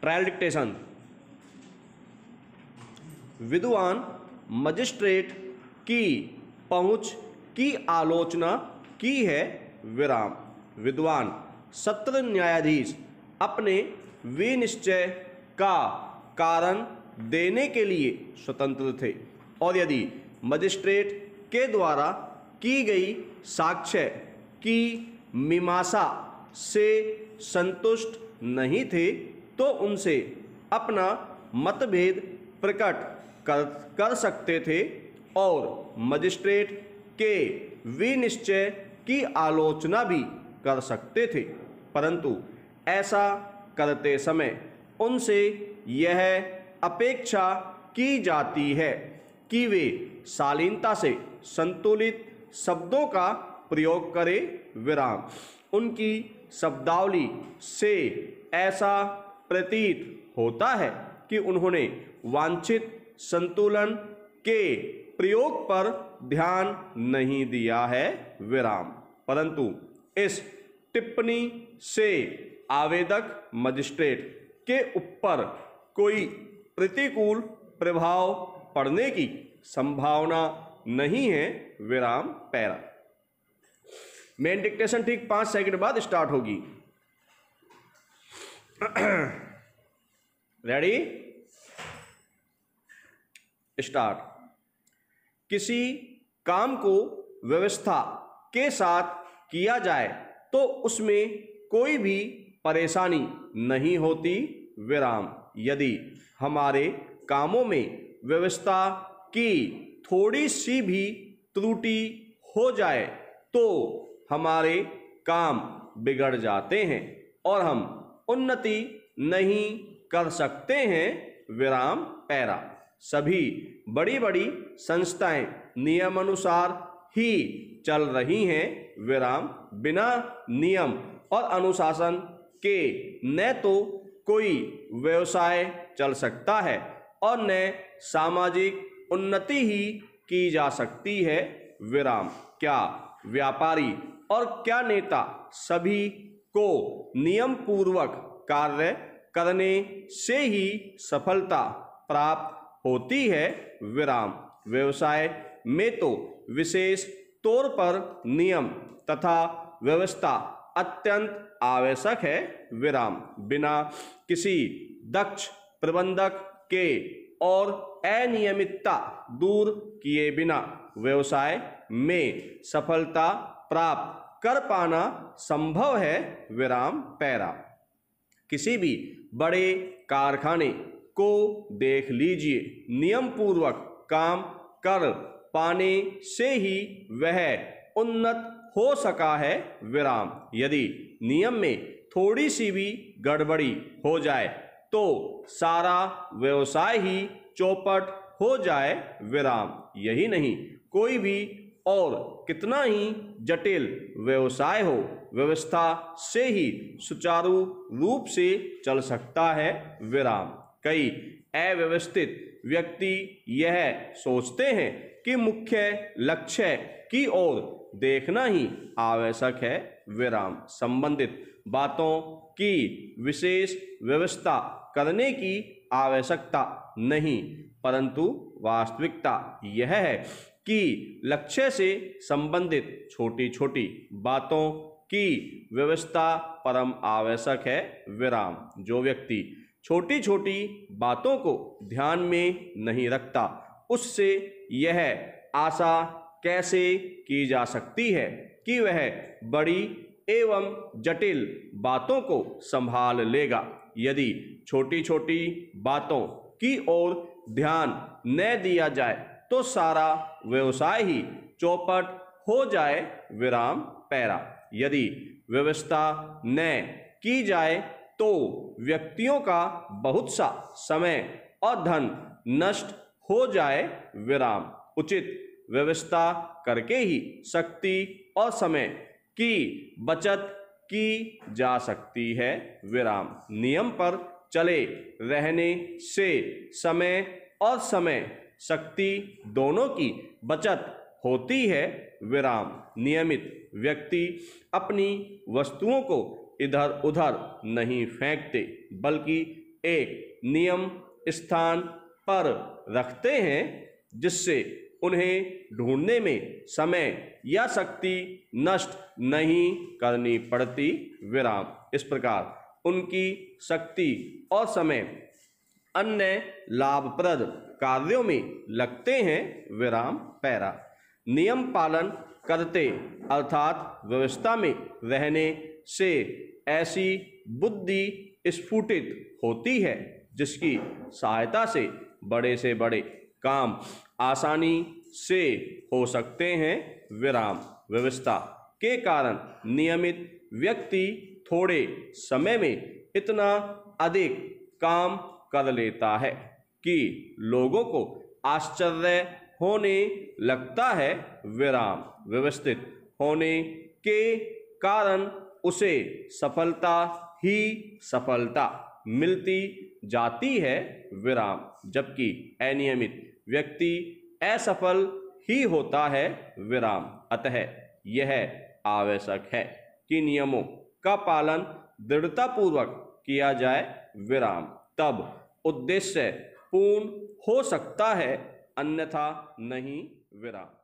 Trial dictation. विद्वान magistrate की पहुंच की आलोचना की है विराम। विद्वान सत्र न्यायाधीश अपने विनिश्चय का कारण देने के लिए स्वतंत्र थे और यदि मजिस्ट्रेट के द्वारा की गई साक्ष्य की मीमांसा से संतुष्ट नहीं थे तो उनसे अपना मतभेद प्रकट कर सकते थे और मजिस्ट्रेट के विनिश्चय की आलोचना भी कर सकते थे, परंतु ऐसा करते समय उनसे यह अपेक्षा की जाती है कि वे शालीनता से संतुलित शब्दों का प्रयोग करें। विराम। उनकी शब्दावली से ऐसा प्रतीत होता है कि उन्होंने वांछित संतुलन के प्रयोग पर ध्यान नहीं दिया है। विराम। परंतु इस टिप्पणी से आवेदक मजिस्ट्रेट के ऊपर कोई प्रतिकूल प्रभाव पड़ने की संभावना नहीं है। विराम पैरा। मेन डिक्टेशन ठीक 5 सेकंड बाद स्टार्ट होगी। Ready, start. किसी काम को व्यवस्था के साथ किया जाए तो उसमें कोई भी परेशानी नहीं होती। विराम। यदि हमारे कामों में व्यवस्था की थोड़ी सी भी त्रुटि हो जाए तो हमारे काम बिगड़ जाते हैं और हम उन्नति नहीं कर सकते हैं। विराम पैरा। सभी बड़ी बड़ी संस्थाएं नियमानुसार ही चल रही हैं। विराम। बिना नियम और अनुशासन के न तो कोई व्यवसाय चल सकता है और न सामाजिक उन्नति ही की जा सकती है। विराम। क्या व्यापारी और क्या नेता सभी को नियम पूर्वक कार्य करने से ही सफलता प्राप्त होती है। विराम। व्यवसाय में तो विशेष तौर पर नियम तथा व्यवस्था अत्यंत आवश्यक है। विराम। बिना किसी दक्ष प्रबंधक के और अनियमितता दूर किए बिना व्यवसाय में सफलता प्राप्त कर पाना संभव है। विराम पैरा। किसी भी बड़े कारखाने को देख लीजिए, नियम पूर्वक काम कर पाने से ही वह उन्नत हो सका है। विराम। यदि नियम में थोड़ी सी भी गड़बड़ी हो जाए तो सारा व्यवसाय ही चौपट हो जाए। विराम। यही नहीं, कोई भी और कितना ही जटिल व्यवसाय हो, व्यवस्था से ही सुचारू रूप से चल सकता है। विराम। कई अव्यवस्थित व्यक्ति यह सोचते हैं कि मुख्य लक्ष्य की ओर देखना ही आवश्यक है। विराम। संबंधित बातों की विशेष व्यवस्था करने की आवश्यकता नहीं, परंतु वास्तविकता यह है कि लक्ष्य से संबंधित छोटी छोटी बातों की व्यवस्था परम आवश्यक है। विराम। जो व्यक्ति छोटी छोटी बातों को ध्यान में नहीं रखता, उससे यह आशा कैसे की जा सकती है कि वह बड़ी एवं जटिल बातों को संभाल लेगा। यदि छोटी छोटी बातों की ओर ध्यान न दिया जाए तो सारा व्यवसाय ही चौपट हो जाए। विराम पैरा। यदि व्यवस्था न की जाए तो व्यक्तियों का बहुत सा समय और धन नष्ट हो जाए। विराम। उचित व्यवस्था करके ही शक्ति और समय की बचत की जा सकती है। विराम। नियम पर चले रहने से समय और शक्ति दोनों की बचत होती है। विराम। नियमित व्यक्ति अपनी वस्तुओं को इधर उधर नहीं फेंकते, बल्कि एक नियम स्थान पर रखते हैं जिससे उन्हें ढूंढने में समय या शक्ति नष्ट नहीं करनी पड़ती। विराम। इस प्रकार उनकी शक्ति और समय अन्य लाभप्रद कार्यों में लगते हैं। विराम पैरा। नियम पालन करते अर्थात व्यवस्था में रहने से ऐसी बुद्धि स्फुटित होती है जिसकी सहायता से बड़े काम आसानी से हो सकते हैं। विराम। व्यवस्था के कारण नियमित व्यक्ति थोड़े समय में इतना अधिक काम कर लेता है कि लोगों को आश्चर्य होने लगता है। विराम। व्यवस्थित होने के कारण उसे सफलता ही सफलता मिलती जाती है। विराम। जबकि अनियमित व्यक्ति असफल ही होता है। विराम। अतः यह आवश्यक है कि नियमों का पालन दृढ़तापूर्वक किया जाए। विराम। तब उद्देश्य पूर्ण हो सकता है, अन्यथा नहीं। विराम।